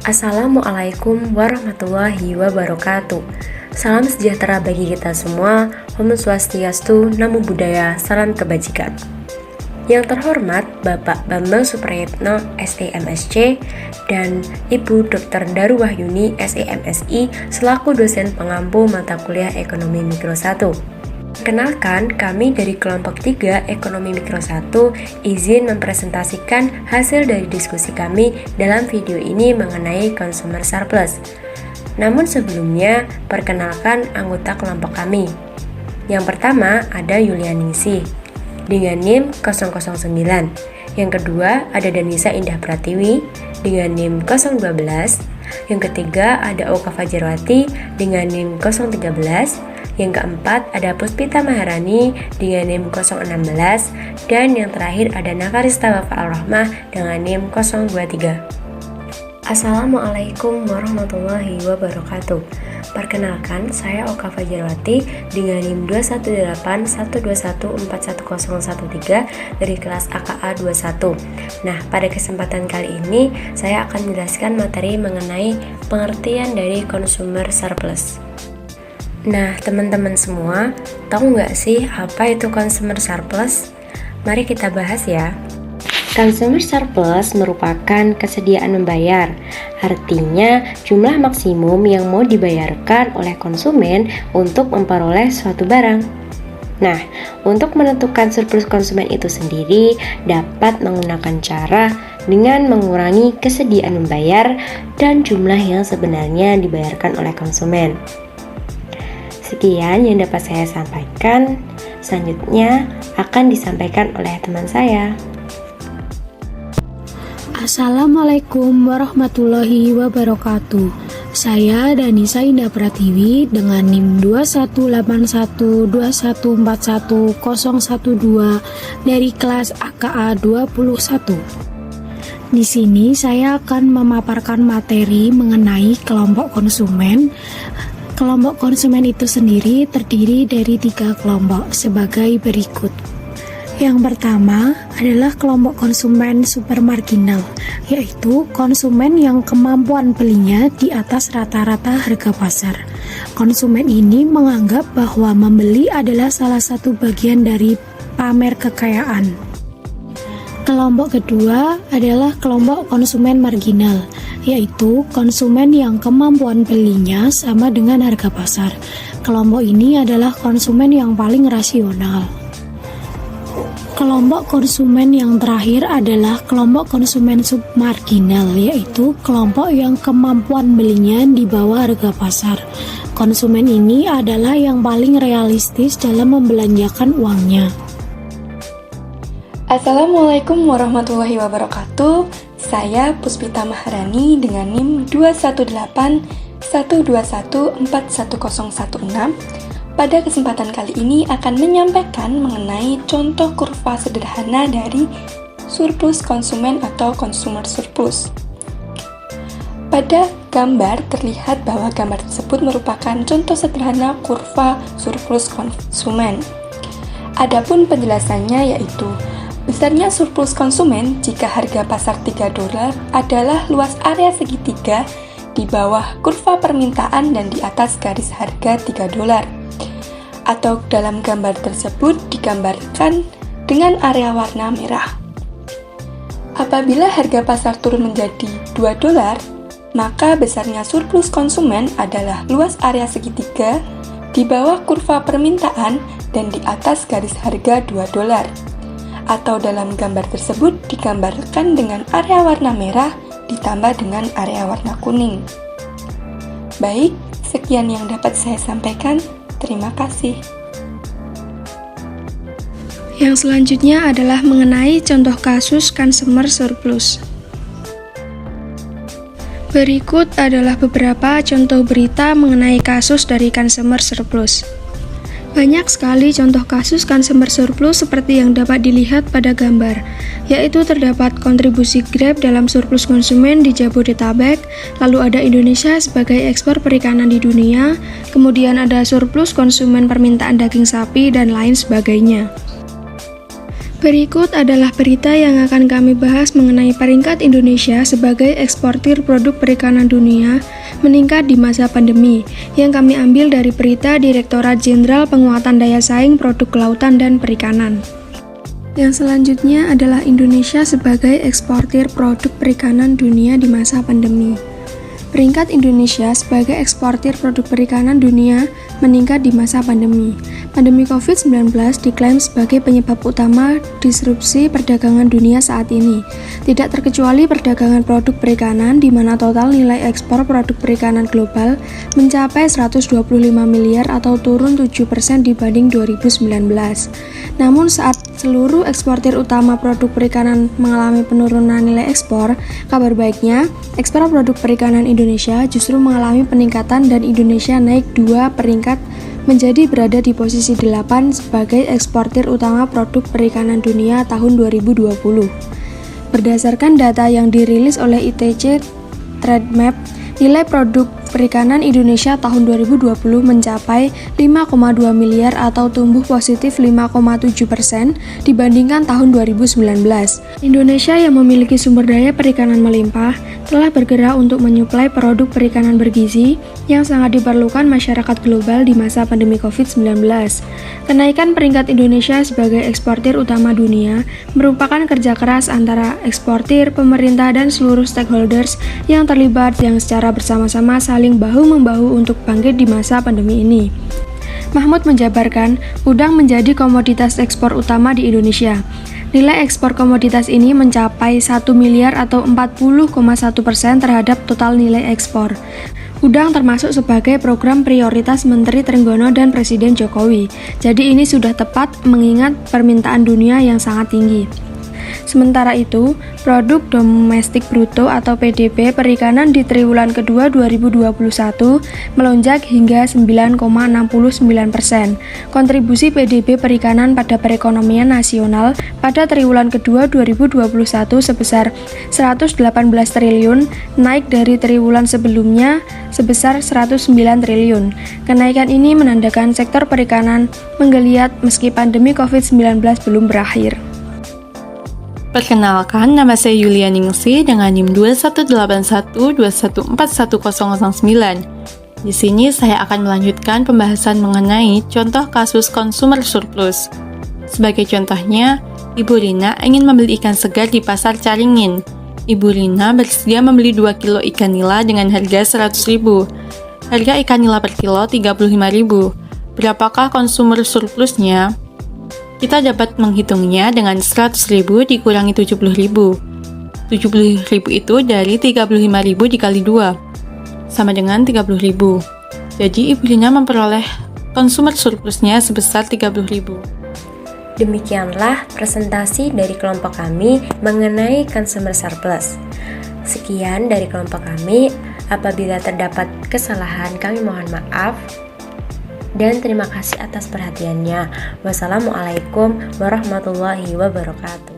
Assalamualaikum warahmatullahi wabarakatuh. Salam sejahtera bagi kita semua. Om Swastiastu, Namo Buddhaya, salam kebajikan. Yang terhormat Bapak Bambang Suprayitno, SEMSC, dan Ibu Dr. Daru Wahyuni, SEMSI, selaku dosen pengampu mata kuliah Ekonomi Mikro 1. Kenalkan, kami dari kelompok 3 Ekonomi Mikro 1 izin mempresentasikan hasil dari diskusi kami dalam video ini mengenai consumer surplus. Namun sebelumnya, perkenalkan anggota kelompok kami. Yang pertama ada Yulianingsih dengan NIM 009. Yang kedua ada Danisa Indah Pratiwi dengan NIM 012. Yang ketiga ada Oka Fajarwati dengan NIM 013. Yang keempat ada Puspita Maharani dengan NIM 016. Dan yang terakhir ada Nakarista Wafa Al-Rahmah dengan NIM 023. Assalamualaikum warahmatullahi wabarakatuh. Perkenalkan, saya Oka Fajarwati dengan NIM 21812141013 dari kelas AKA 21. Nah, pada kesempatan kali ini saya akan menjelaskan materi mengenai pengertian dari consumer surplus. Nah, teman-teman semua, tahu nggak sih apa itu consumer surplus? Mari kita bahas ya. Consumer surplus merupakan kesediaan membayar, artinya jumlah maksimum yang mau dibayarkan oleh konsumen untuk memperoleh suatu barang. Nah, untuk menentukan surplus konsumen itu sendiri dapat menggunakan cara dengan mengurangi kesediaan membayar dan jumlah yang sebenarnya dibayarkan oleh konsumen. Sekian yang dapat saya sampaikan. Selanjutnya akan disampaikan oleh teman saya. Assalamualaikum warahmatullahi wabarakatuh. Saya Danisa Indah Pratiwi dengan NIM 21812141012 dari kelas AKA 21. Di sini saya akan memaparkan materi mengenai kelompok konsumen. Kelompok konsumen itu sendiri terdiri dari 3 kelompok sebagai berikut. Yang pertama adalah kelompok konsumen super marginal, yaitu konsumen yang kemampuan belinya di atas rata-rata harga pasar. Konsumen ini menganggap bahwa membeli adalah salah satu bagian dari pamer kekayaan. Kelompok kedua adalah kelompok konsumen marginal, yaitu konsumen yang kemampuan belinya sama dengan harga pasar. Kelompok ini adalah konsumen yang paling rasional. Kelompok konsumen yang terakhir adalah kelompok konsumen submarginal, yaitu kelompok yang kemampuan belinya di bawah harga pasar. Konsumen ini adalah yang paling realistis dalam membelanjakan uangnya. Assalamualaikum warahmatullahi wabarakatuh. Saya Puspita Maharani dengan NIM 21812141016. Pada kesempatan kali ini akan menyampaikan mengenai contoh kurva sederhana dari surplus konsumen atau consumer surplus. Pada gambar terlihat bahwa gambar tersebut merupakan contoh sederhana kurva surplus konsumen. Adapun penjelasannya yaitu besarnya surplus konsumen jika harga pasar $3 adalah luas area segitiga di bawah kurva permintaan dan di atas garis harga $3. Atau dalam gambar tersebut digambarkan dengan area warna merah. Apabila harga pasar turun menjadi $2, maka besarnya surplus konsumen adalah luas area segitiga di bawah kurva permintaan dan di atas garis harga $2. Atau dalam gambar tersebut digambarkan dengan area warna merah ditambah dengan area warna kuning. Baik, sekian yang dapat saya sampaikan. Terima kasih. Yang selanjutnya adalah mengenai contoh kasus consumer surplus. Berikut adalah beberapa contoh berita mengenai kasus dari consumer surplus. Banyak sekali contoh kasus consumer surplus seperti yang dapat dilihat pada gambar, yaitu terdapat kontribusi Grab dalam surplus konsumen di Jabodetabek, lalu ada Indonesia sebagai ekspor perikanan di dunia, kemudian ada surplus konsumen permintaan daging sapi, dan lain sebagainya. Berikut adalah berita yang akan kami bahas mengenai peringkat Indonesia sebagai eksportir produk perikanan dunia meningkat di masa pandemi, yang kami ambil dari berita Direktorat Jenderal Penguatan Daya Saing Produk Kelautan dan Perikanan. Yang selanjutnya adalah Indonesia sebagai eksportir produk perikanan dunia di masa pandemi. Peringkat Indonesia sebagai eksportir produk perikanan dunia meningkat di masa pandemi. Pandemi COVID-19 diklaim sebagai penyebab utama disrupsi perdagangan dunia saat ini. Tidak terkecuali perdagangan produk perikanan, di mana total nilai ekspor produk perikanan global mencapai 125 miliar atau turun 7% dibanding 2019. Namun saat seluruh eksportir utama produk perikanan mengalami penurunan nilai ekspor, kabar baiknya, ekspor produk perikanan Indonesia justru mengalami peningkatan dan Indonesia naik 2 peringkat menjadi berada di posisi 8 sebagai eksportir utama produk perikanan dunia tahun 2020. Berdasarkan data yang dirilis oleh ITC Trademap, nilai produk perikanan Indonesia tahun 2020 mencapai 5,2 miliar atau tumbuh positif 5,7% dibandingkan tahun 2019. Indonesia yang memiliki sumber daya perikanan melimpah telah bergerak untuk menyuplai produk perikanan bergizi yang sangat diperlukan masyarakat global di masa pandemi COVID-19. Kenaikan peringkat Indonesia sebagai eksportir utama dunia merupakan kerja keras antara eksportir, pemerintah, dan seluruh stakeholders yang terlibat yang secara bersama-sama saling bahu-membahu untuk bangkit di masa pandemi ini. Mahmud menjabarkan, udang menjadi komoditas ekspor utama di Indonesia. Nilai ekspor komoditas ini mencapai 1 miliar atau 40,1% terhadap total nilai ekspor. Udang termasuk sebagai program prioritas Menteri Trenggono dan Presiden Jokowi. Jadi ini sudah tepat mengingat permintaan dunia yang sangat tinggi. Sementara itu, produk domestik bruto atau PDB perikanan di triwulan kedua 2021 melonjak hingga 9,69%. Kontribusi PDB perikanan pada perekonomian nasional pada triwulan kedua 2021 sebesar 118 triliun, naik dari triwulan sebelumnya sebesar 109 triliun. Kenaikan ini menandakan sektor perikanan menggeliat meski pandemi COVID-19 belum berakhir. Perkenalkan, nama saya Yulia Ningsi dengan NIM 218121411009. Di sini saya akan melanjutkan pembahasan mengenai contoh kasus consumer surplus. Sebagai contohnya, Ibu Rina ingin membeli ikan segar di pasar Caringin. Ibu Rina bersedia membeli 2 kilo ikan nila dengan harga 100.000. Harga ikan nila per kilo 35.000. Berapakah consumer surplusnya? Kita dapat menghitungnya dengan 100.000 dikurangi 70.000. 70.000 itu dari 35.000 dikali 2, sama dengan 30.000. Jadi Ibu Rina memperoleh consumer surplusnya sebesar 30.000. Demikianlah presentasi dari kelompok kami mengenai consumer surplus. Sekian dari kelompok kami. Apabila terdapat kesalahan, kami mohon maaf. Dan terima kasih atas perhatiannya. Wassalamualaikum warahmatullahi wabarakatuh.